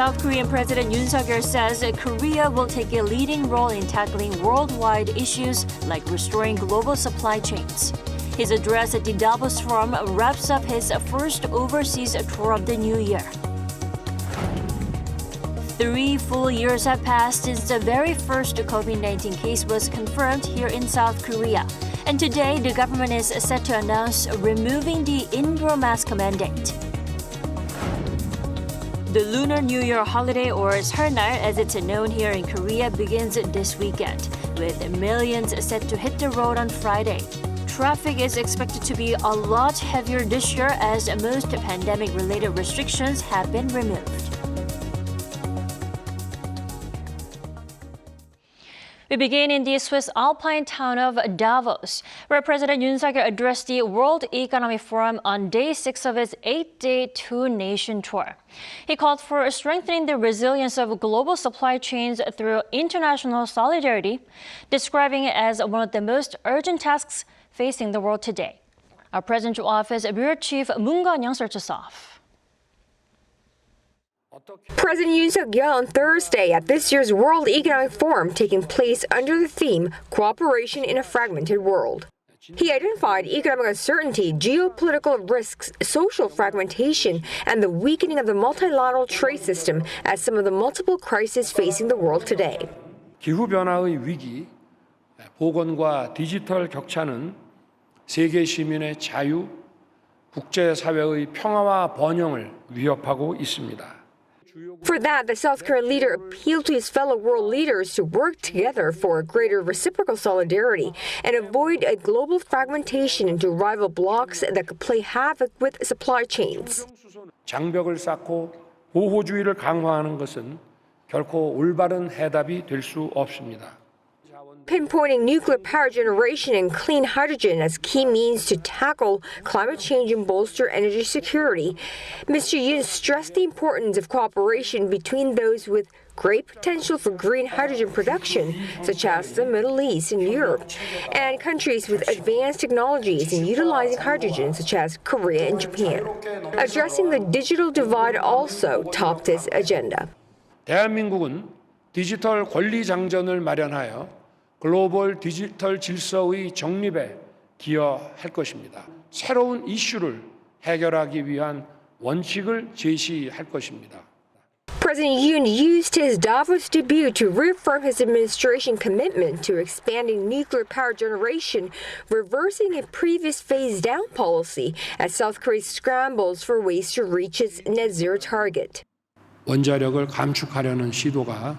South Korean President Yoon says Korea will take a leading role in tackling worldwide issues like restoring global supply chains. His address at the Davos Forum wraps up his first overseas tour of the new year. 3 full years have passed since the very first COVID-19 case was confirmed here in South Korea. And today, the government is set to announce removing the indoor mask mandate. The Lunar New Year holiday, or Seol날 as it's known here in Korea, begins this weekend, with millions set to hit the road on Friday. Traffic is expected to be a lot heavier this year as most pandemic-related restrictions have been removed. We begin in the Swiss alpine town of Davos, where President Yoon addressed the World Economic Forum on day 6 of his 8-day two-nation tour. He called for strengthening the resilience of global supply chains through international solidarity, describing it as one of the most urgent tasks facing the world today. Our Presidential Office Bureau Chief Moon Gun-young starts us off. President Yoon Suk-yeol on Thursday at this year's World Economic Forum taking place under the theme Cooperation in a Fragmented World. He identified economic uncertainty, geopolitical risks, social fragmentation, and the weakening of the multilateral trade system as some of the multiple crises facing the world today. 기후변화의 위기, 보건과 디지털 격차는 세계 시민의 자유, 국제사회의 평화와 번영을 위협하고 있습니다. For that, the South Korean leader appealed to his fellow world leaders to work together for a greater reciprocal solidarity and avoid a global fragmentation into rival blocs that could play havoc with supply chains. 장벽을 쌓고 보호주의를 강화하는 것은 결코 올바른 해답이 될 수 없습니다. Pinpointing nuclear power generation and clean hydrogen as key means to tackle climate change and bolster energy security, Mr. Yoon stressed the importance of cooperation between those with great potential for green hydrogen production, such as the Middle East and Europe, and countries with advanced technologies in utilizing hydrogen, such as Korea and Japan. Addressing the digital divide also topped his agenda. 대한민국은 디지털 권리 장전을 마련하여 글로벌 디지털 질서의 정립에 기여할 것입니다. 새로운 이슈를 해결하기 위한 원칙을 제시할 것입니다. President Yoon used his Davos debut to reaffirm his administration commitment to expanding nuclear power generation, reversing a previous phase-down policy as South Korea scrambles for ways to reach its net zero target. 원자력을 감축하려는 시도가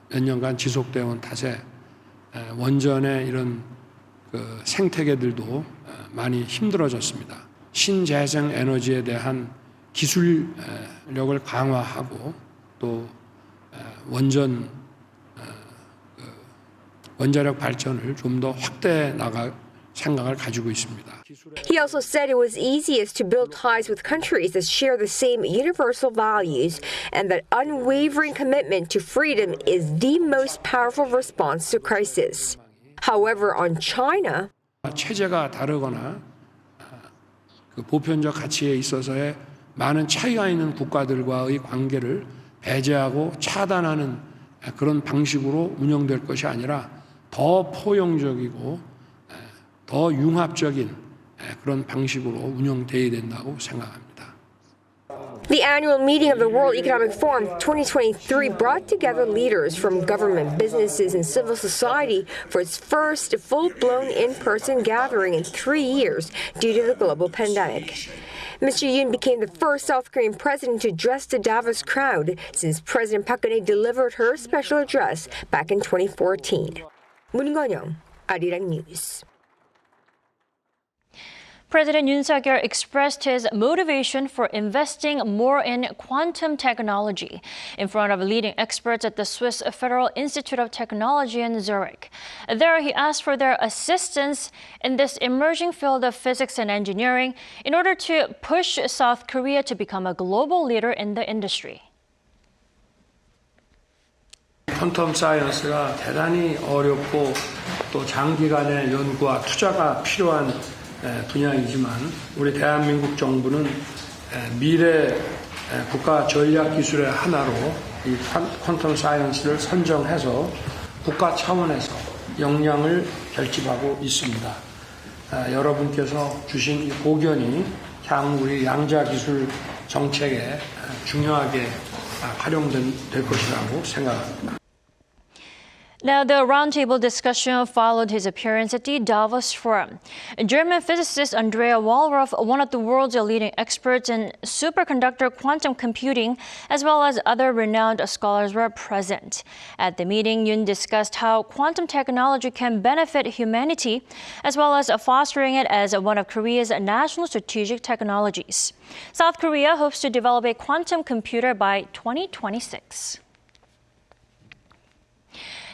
몇 년간 지속되어 온 탓에 원전의 이런 생태계들도 많이 힘들어졌습니다. 신재생 에너지에 대한 기술력을 강화하고 또 원자력 발전을 좀 더 확대해 나갈 생각을 가지고 있습니다. He also said it was easiest to build ties with countries that share the same universal values and that unwavering commitment to freedom is the most powerful response to crisis. However, on China, 체제가 다르거나 보편적 가치에 있어서의 많은 차이가 있는 국가들과의 관계를 배제하고 차단하는 그런 방식으로 운영될 것이 아니라 더 포용적이고 더 융합적인 그런 방식으로 운영돼야 된다고 생각합니다. The annual meeting of the World Economic Forum 2023 brought together leaders from government, businesses, and civil society for its first full-blown in-person gathering in 3 years due to the global pandemic. Mr. Yoon became the first South Korean president to address the Davos crowd since President Park Geun-hye delivered her special address back in 2014. Moon Gun-young, Arirang News. President Yoon Suk-yeol expressed his motivation for investing more in quantum technology in front of leading experts at the Swiss Federal Institute of Technology in Zurich. There, he asked for their assistance in this emerging field of physics and engineering in order to push South Korea to become a global leader in the industry. 퀀텀 사이언스가 대단히 어렵고 또 장기간의 연구와 투자가 필요한 분야이지만 우리 대한민국 정부는 미래 국가 전략 기술의 하나로 이 퀀텀 사이언스를 선정해서 국가 차원에서 역량을 결집하고 있습니다. 여러분께서 주신 이 고견이 향후 우리 양자 기술 정책에 중요하게 활용될 것이라고 생각합니다. Now, the roundtable discussion followed his appearance at the Davos Forum. German physicist Andrea Wallraff, one of the world's leading experts in superconductor quantum computing, as well as other renowned scholars were present. At the meeting, Yoon discussed how quantum technology can benefit humanity, as well as fostering it as one of Korea's national strategic technologies. South Korea hopes to develop a quantum computer by 2026.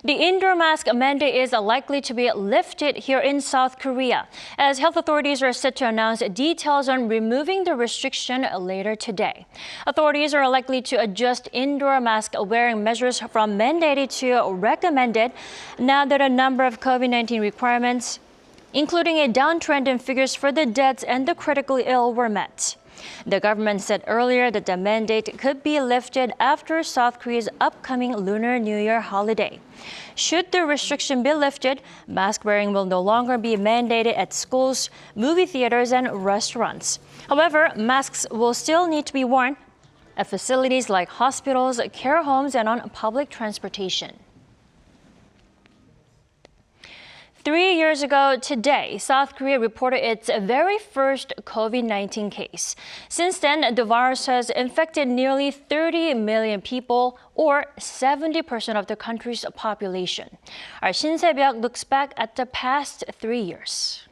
The indoor mask mandate is likely to be lifted here in South Korea, as health authorities are set to announce details on removing the restriction later today. Authorities are likely to adjust indoor mask wearing measures from mandated to recommended now that a number of COVID-19 requirements, including a downtrend in figures for the deaths and the critically ill, were met. The government said earlier that the mandate could be lifted after South Korea's upcoming Lunar New Year holiday. Should the restriction be lifted, mask wearing will no longer be mandated at schools, movie theaters, and restaurants. However, masks will still need to be worn at facilities like hospitals, care homes, and on public transportation. 3 years ago today, South Korea reported its very first COVID-19 case. Since then, the virus has infected nearly 30 million people, or 70% of the country's population. Our Shin Se-byuk looks back at the past 3 years.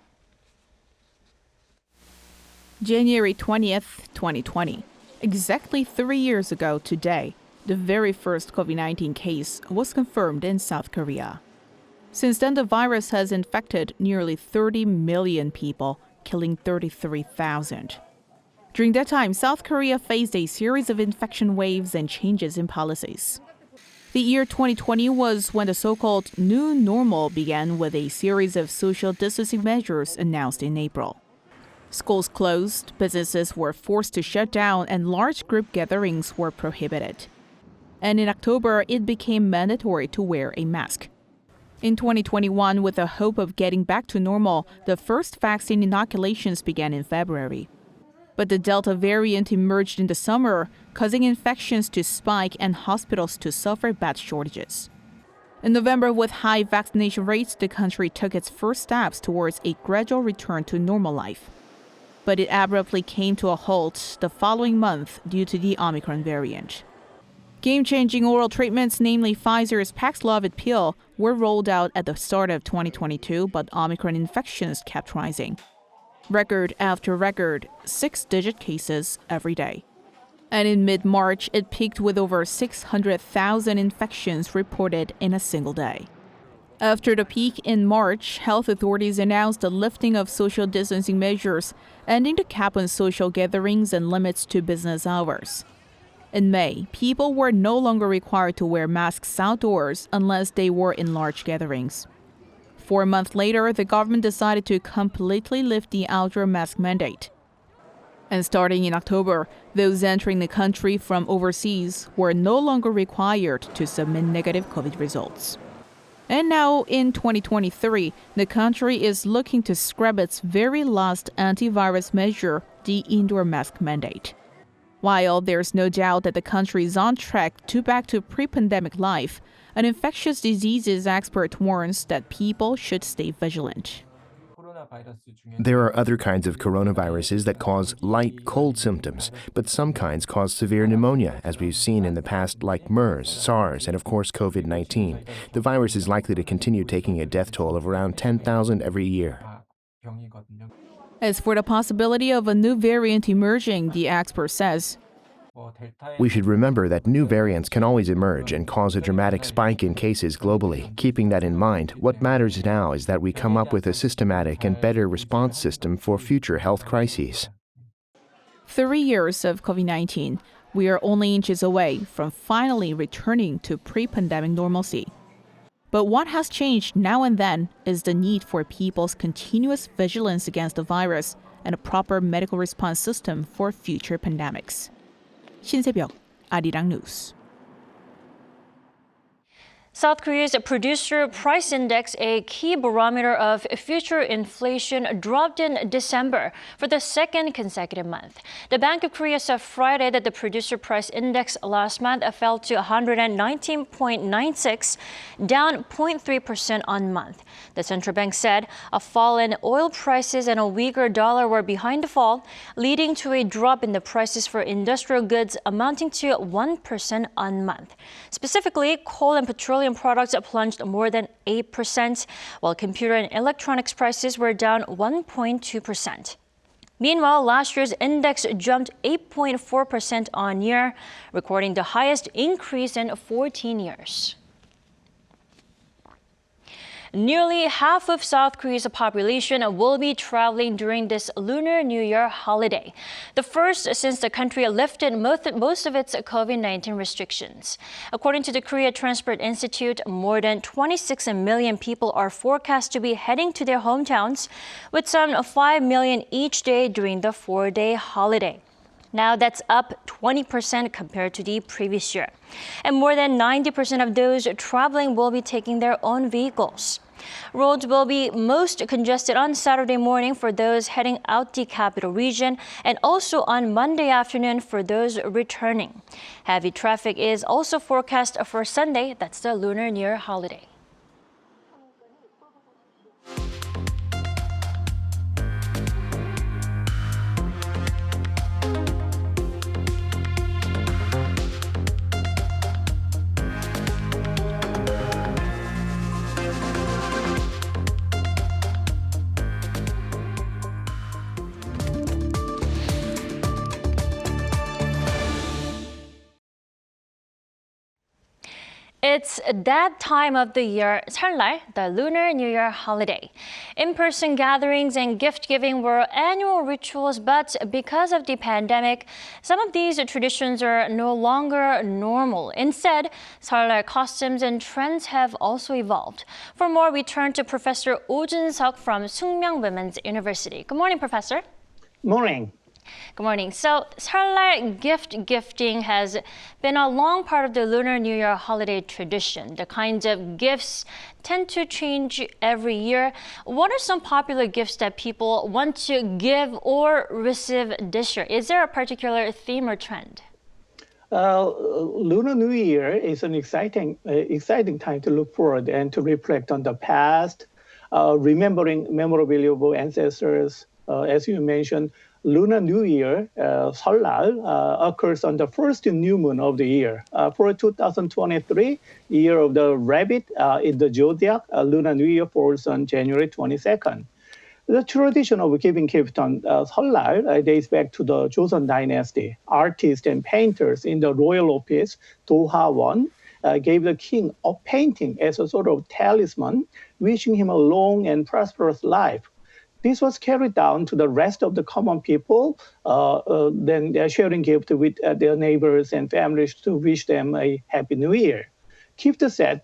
January 20th, 2020. Exactly 3 years ago today, the very first COVID-19 case was confirmed in South Korea. Since then, the virus has infected nearly 30 million people, killing 33,000. During that time, South Korea faced a series of infection waves and changes in policies. The year 2020 was when the so-called new normal began with a series of social distancing measures announced in April. Schools closed, businesses were forced to shut down, and large group gatherings were prohibited. And in October, it became mandatory to wear a mask. In 2021, with the hope of getting back to normal, the first vaccine inoculations began in February. But the Delta variant emerged in the summer, causing infections to spike and hospitals to suffer bed shortages. In November, with high vaccination rates, the country took its first steps towards a gradual return to normal life. But it abruptly came to a halt the following month due to the Omicron variant. Game-changing oral treatments, namely Pfizer's Paxlovid pill, were rolled out at the start of 2022, but Omicron infections kept rising. Record after record, 6-digit cases every day. And in mid-March, it peaked with over 600,000 infections reported in a single day. After the peak in March, health authorities announced the lifting of social distancing measures, ending the cap on social gatherings and limits to business hours. In May, people were no longer required to wear masks outdoors unless they were in large gatherings. 4 months later, the government decided to completely lift the outdoor mask mandate. And starting in October, those entering the country from overseas were no longer required to submit negative COVID results. And now, in 2023, the country is looking to scrap its very last antivirus measure, the indoor mask mandate. While there's no doubt that the country is on track to back to pre-pandemic life, an infectious diseases expert warns that people should stay vigilant. There are other kinds of coronaviruses that cause light cold symptoms, but some kinds cause severe pneumonia, as we've seen in the past, like MERS, SARS, and of course COVID-19. The virus is likely to continue taking a death toll of around 10,000 every year. As for the possibility of a new variant emerging, the expert says, We should remember that new variants can always emerge and cause a dramatic spike in cases globally. Keeping that in mind, what matters now is that we come up with a systematic and better response system for future health crises. 3 years of COVID-19, we are only inches away from finally returning to pre-pandemic normalcy. But what has changed now and then is the need for people's continuous vigilance against the virus and a proper medical response system for future pandemics. 신세벽, Arirang News. South Korea's producer price index, a key barometer of future inflation, dropped in December for the second consecutive month. The Bank of Korea said Friday that the producer price index last month fell to 119.96, down 0.3% on month. The central bank said a fall in oil prices and a weaker dollar were behind the fall, leading to a drop in the prices for industrial goods amounting to 1% on month. Specifically, coal and petroleum products plunged more than 8%, while computer and electronics prices were down 1.2%. Meanwhile, last year's index jumped 8.4% on year, recording the highest increase in 14 years. Nearly half of South Korea's population will be traveling during this Lunar New Year holiday, the first since the country lifted most of its COVID-19 restrictions. According to the Korea Transport Institute, more than 26 million people are forecast to be heading to their hometowns, with some 5 million each day during the 4-day holiday. Now that's up 20% compared to the previous year. And more than 90% of those traveling will be taking their own vehicles. Roads will be most congested on Saturday morning for those heading out the capital region, and also on Monday afternoon for those returning. Heavy traffic is also forecast for Sunday, that's the Lunar New Year holiday. It's that time of the year, 설날, the Lunar New Year holiday. In-person gatherings and gift-giving were annual rituals, but because of the pandemic, some of these traditions are no longer normal. Instead, 설날 costumes and trends have also evolved. For more, we turn to Professor Oh Jun-seok from Sookmyung Women's University. Good morning, Professor. Morning. Good morning. So, 설날 gifting has been a long part of the Lunar New Year holiday tradition. The kinds of gifts tend to change every year. What are some popular gifts that people want to give or receive this year? Is there a particular theme or trend? Lunar New Year is an exciting time to look forward and to reflect on the past, remembering memorabilia of ancestors. As you mentioned, Lunar New Year, 설날, occurs on the first new moon of the year. For 2023, year of the rabbit in the zodiac, Lunar New Year falls on January 22nd. The tradition of giving gift on 설날 dates back to the Joseon dynasty. Artists and painters in the royal office, 도화원, gave the king a painting as a sort of talisman, wishing him a long and prosperous life. This was carried down to the rest of the common people, then they're sharing gifts with their neighbors and families to wish them a happy new year. Gift set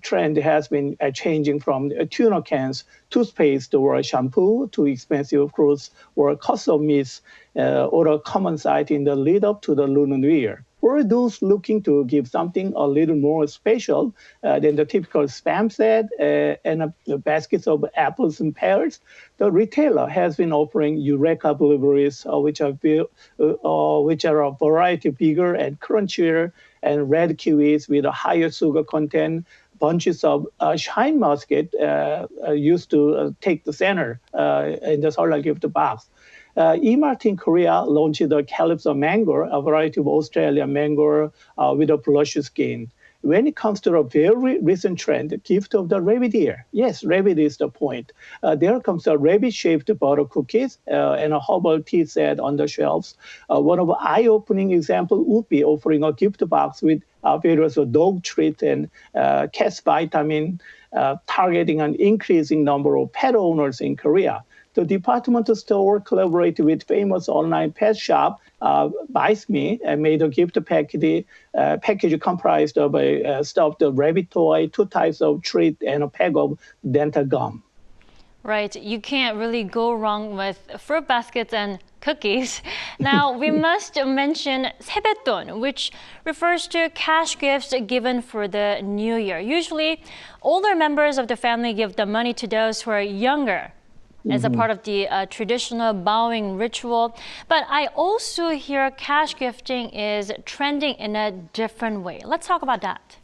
trend has been changing from tuna cans, toothpaste, or shampoo to expensive clothes or custom meats, or a common sight in the lead up to the Lunar New Year. For those looking to give something a little more special than the typical spam set and baskets of apples and pears, the retailer has been offering Eureka blueberries, which are a variety bigger and crunchier, and red kiwis with a higher sugar content. Bunches of shine musket used to take the center in the 설날 gift box. E-Mart in Korea launched the Calypso mango, a variety of Australian mango with a blush skin. when it comes to a very recent trend, the gift of the rabbit ear. Yes, rabbit is the point. There comes a rabbit-shaped butter cookies and a herbal tea set on the shelves. One of the eye-opening example would be offering a gift box with various dog treat and cat vitamin, targeting an increasing number of pet owners in Korea. The department store collaborated with famous online pet shop, Buys Me, and made a gift package comprised of a stuffed rabbit toy, 2 types of treat, and a pack of dental gum. Right, you can't really go wrong with fruit baskets and cookies. Now, we must mention 세뱃돈, which refers to cash gifts given for the new year. Usually, older members of the family give the money to those who are younger, as a part of the traditional bowing ritual. But I also hear cash gifting is trending in a different way. Let's talk about that.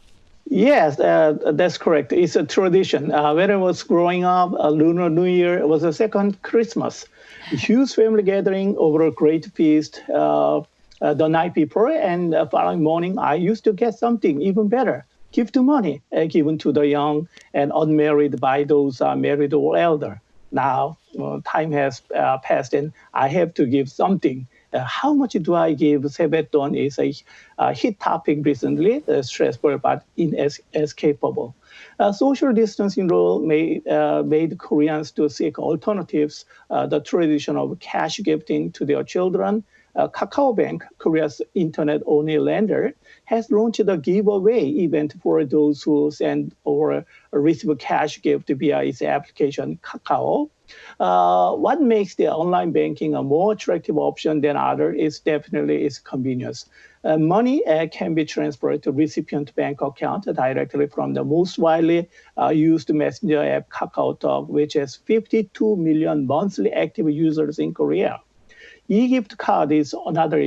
Yes, that's correct. It's a tradition. When I was growing up, Lunar New Year was a second Christmas. Huge family gathering over a great feast the night before, and the following morning, I used to get something even better. Gift money given to the young and unmarried by those married or elder. Now, time has passed and I have to give something. How much do I give? 세뱃돈 is a hit topic recently, stressful but inescapable. Social distancing rule made Koreans to seek alternatives. The tradition of cash gifting to their children. KakaoBank, Korea's internet-only lender, has launched a giveaway event for those who send or receive a cash gift via its application, Kakao. What makes the online banking a more attractive option than others is definitely its convenience. Money can be transferred to recipient bank account directly from the most widely used messenger app, KakaoTalk, which has 52 million monthly active users in Korea. E-gift card is another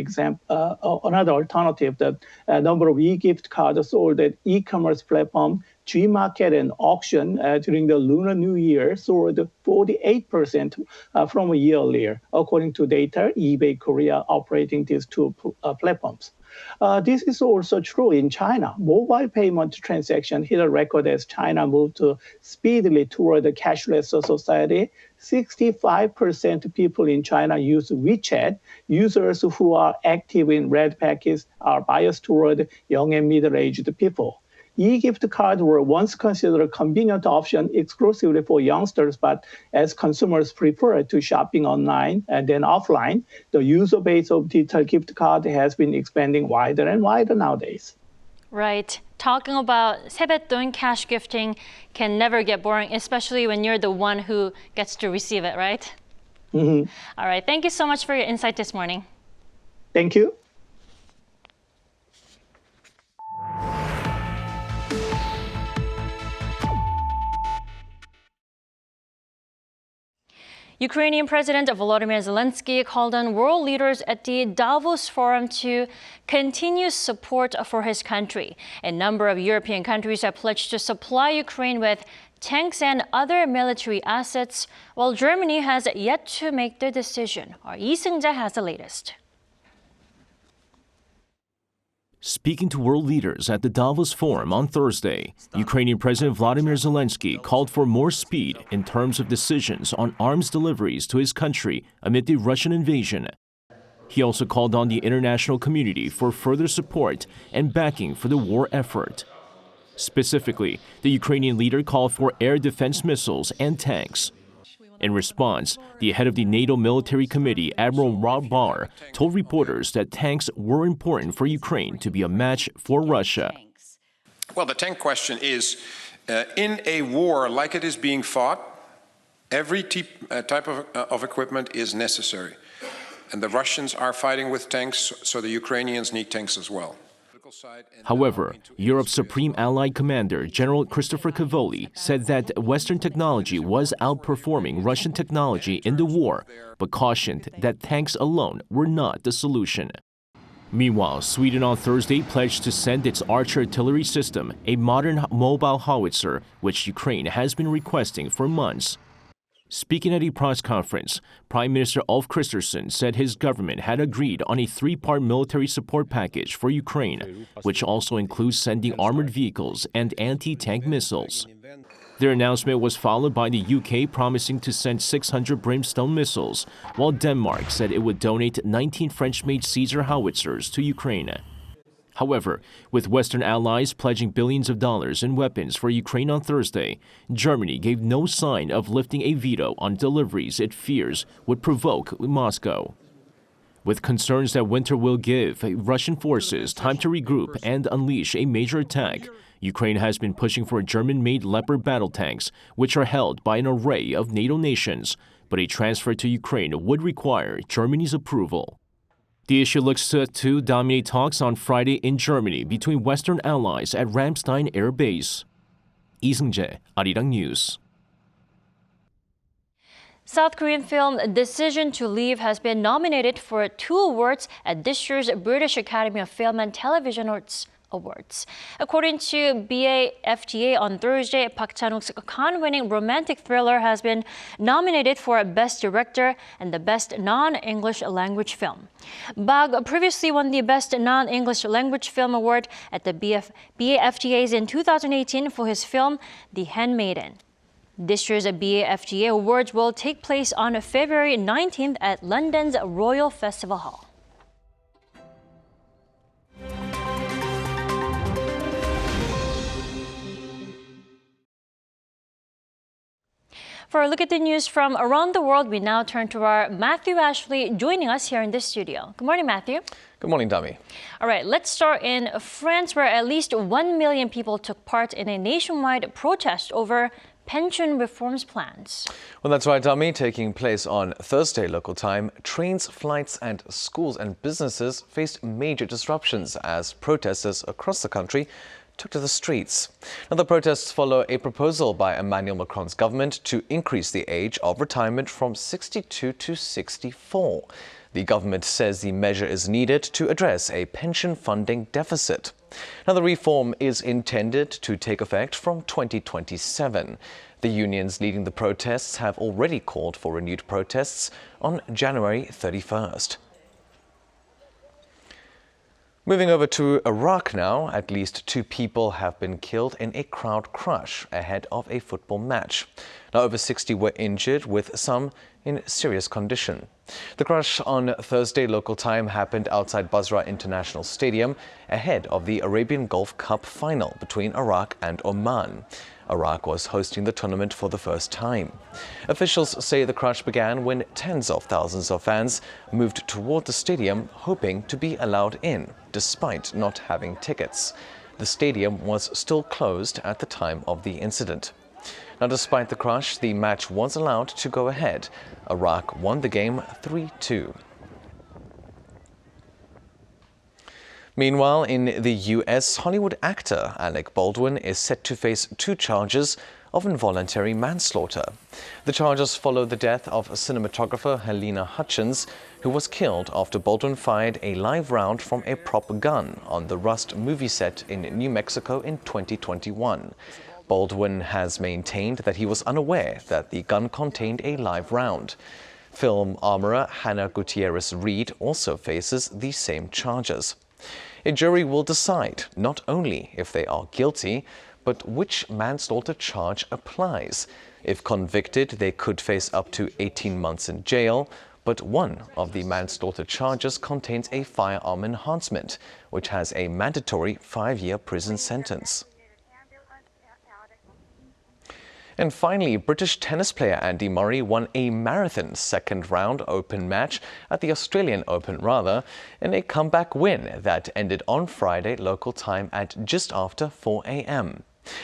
another alternative. The number of e-gift cards sold at e-commerce platform Gmarket and auction during the Lunar New Year soared 48% from a year earlier, according to data eBay Korea operating these two platforms. This is also true in China. Mobile payment transaction hit a record as China moved speedily toward a cashless society. 65% of people in China use WeChat. Users who are active in red packets are biased toward young and middle-aged people. E-gift cards were once considered a convenient option exclusively for youngsters, but as consumers prefer to shopping online and then offline, the user base of digital gift card has been expanding wider and wider nowadays. Right. Talking about 세뱃돈, cash gifting, can never get boring, especially when you're the one who gets to receive it, right? All right. Thank you so much for your insight this morning. Thank you. Ukrainian President Volodymyr Zelensky called on world leaders at the Davos Forum to continue support for his country. A number of European countries have pledged to supply Ukraine with tanks and other military assets, while Germany has yet to make their decision. Our Lee Seung-jae has the latest. Speaking to world leaders at the Davos Forum on Thursday, Ukrainian President Volodymyr Zelensky called for more speed in terms of decisions on arms deliveries to his country amid the Russian invasion. He also called on the international community for further support and backing for the war effort. Specifically, the Ukrainian leader called for air defense missiles and tanks. In response, the head of the NATO Military Committee, Admiral Rob Barr, told reporters that tanks were important for Ukraine to be a match for Russia. Well, the tank question is, in a war like it is being fought, every type of equipment is necessary. And the Russians are fighting with tanks, so the Ukrainians need tanks as well. However, Europe's supreme allied commander, General Christopher Cavoli, said that Western technology was outperforming Russian technology in the war, but cautioned that tanks alone were not the solution. Meanwhile, Sweden on Thursday pledged to send its Archer artillery system, a modern mobile howitzer, which Ukraine has been requesting for months. Speaking at a press conference, Prime Minister Ulf Kristersson said his government had agreed on a three-part military support package for Ukraine, which also includes sending armored vehicles and anti-tank missiles. Their announcement was followed by the UK promising to send 600 Brimstone missiles, while Denmark said it would donate 19 French-made Caesar howitzers to Ukraine. However, with Western allies pledging billions of dollars in weapons for Ukraine on Thursday, Germany gave no sign of lifting a veto on deliveries it fears would provoke Moscow. With concerns that winter will give Russian forces time to regroup and unleash a major attack, Ukraine has been pushing for German-made Leopard battle tanks, which are held by an array of NATO nations, but a transfer to Ukraine would require Germany's approval. The issue looks set to dominate talks on Friday in Germany between Western allies at Ramstein Air Base. Lee Seung-jae, Arirang News. South Korean film Decision to Leave has been nominated for 2 awards at this year's British Academy of Film and Television Awards. According to BAFTA on Thursday, Park Chan-wook's Cannes-winning romantic thriller has been nominated for Best Director and the Best Non-English Language Film. Park previously won the Best Non-English Language Film Award at the BAFTAs in 2018 for his film The Handmaiden. This year's BAFTA Awards will take place on February 19th at London's Royal Festival Hall. For a look at the news from around the world, we now turn to our Matthew Ashley joining us here in the studio. Good morning, Matthew. Good morning, Dami. All right, let's start in France, where at least 1 million people took part in a nationwide protest over pension reforms plans. Well, that's right, Dami. Taking place on Thursday local time, trains, flights and schools and businesses faced major disruptions as protesters across the country took to the streets. Now, the protests follow a proposal by Emmanuel Macron's government to increase the age of retirement from 62 to 64. The government says the measure is needed to address a pension funding deficit. Now, the reform is intended to take effect from 2027. The unions leading the protests have already called for renewed protests on January 31st. Moving over to Iraq now, at least 2 people have been killed in a crowd crush ahead of a football match. Now, over 60 were injured, with some in serious condition. The crush on Thursday local time happened outside Basra International Stadium ahead of the Arabian Gulf Cup final between Iraq and Oman. Iraq was hosting the tournament for the first time. Officials say the crush began when tens of thousands of fans moved toward the stadium hoping to be allowed in, despite not having tickets. The stadium was still closed at the time of the incident. Now, despite the crush, the match was allowed to go ahead. Iraq won the game 3-2. Meanwhile, in the U.S., Hollywood actor Alec Baldwin is set to face 2 charges of involuntary manslaughter. The charges follow the death of cinematographer Helena Hutchins, who was killed after Baldwin fired a live round from a prop gun on the Rust movie set in New Mexico in 2021. Baldwin has maintained that he was unaware that the gun contained a live round. Film armorer Hannah Gutierrez-Reed also faces the same charges. A jury will decide not only if they are guilty, but which manslaughter charge applies. If convicted, they could face up to 18 months in jail, but one of the manslaughter charges contains a firearm enhancement, which has a mandatory 5-year prison sentence. And finally, British tennis player Andy Murray won a marathon second-round Open match at the Australian Open, in a comeback win that ended on Friday local time at just after 4 a.m.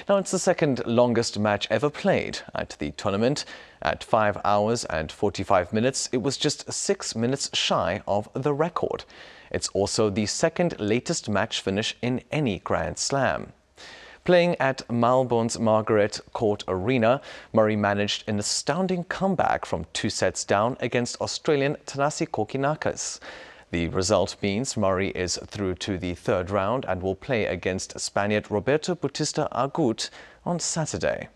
Now, it's the second longest match ever played at the tournament. At 5 hours and 45 minutes, it was just 6 minutes shy of the record. It's also the second latest match finish in any Grand Slam. Playing at Melbourne's Margaret Court Arena, Murray managed an astounding comeback from 2 sets down against Australian Thanasi Kokkinakis. The result means Murray is through to the 3rd round and will play against Spaniard Roberto Bautista Agut on Saturday.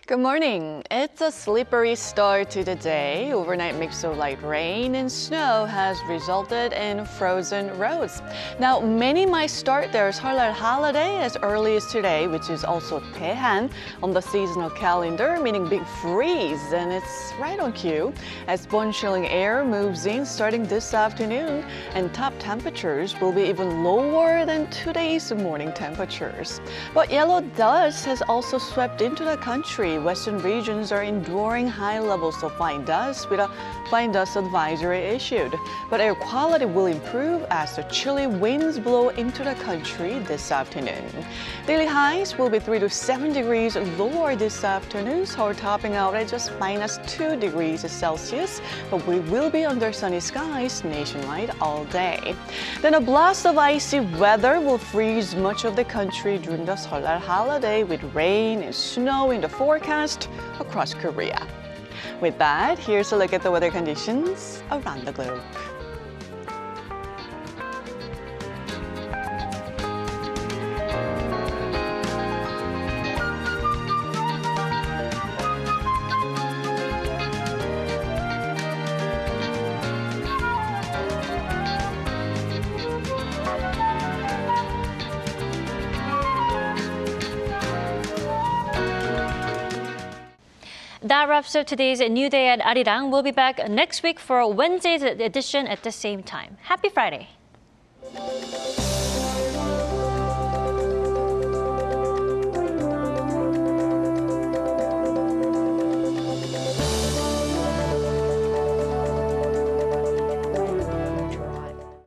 Good morning. It's a slippery start to the day. Overnight mix of light rain and snow has resulted in frozen roads. Now, many might start their Seollal holiday as early as today, which is also Daehan on the seasonal calendar, meaning big freeze, and it's right on cue as bone-chilling air moves in starting this afternoon, and top temperatures will be even lower than today's morning temperatures. But yellow dust has also swept into the country. Western regions are enduring high levels of fine dust with a fine dust advisory issued. But air quality will improve as the chilly winds blow into the country this afternoon. Daily highs will be 3 to 7 degrees lower this afternoon, so we're topping out at just -2 degrees Celsius. But we will be under sunny skies nationwide all day. Then a blast of icy weather will freeze much of the country during the Seollal holiday with rain and snow in the forecast across Korea. With that, here's a look at the weather conditions around the globe. That wraps up today's New Day at Arirang. We'll be back next week for Wednesday's edition at the same time. Happy Friday.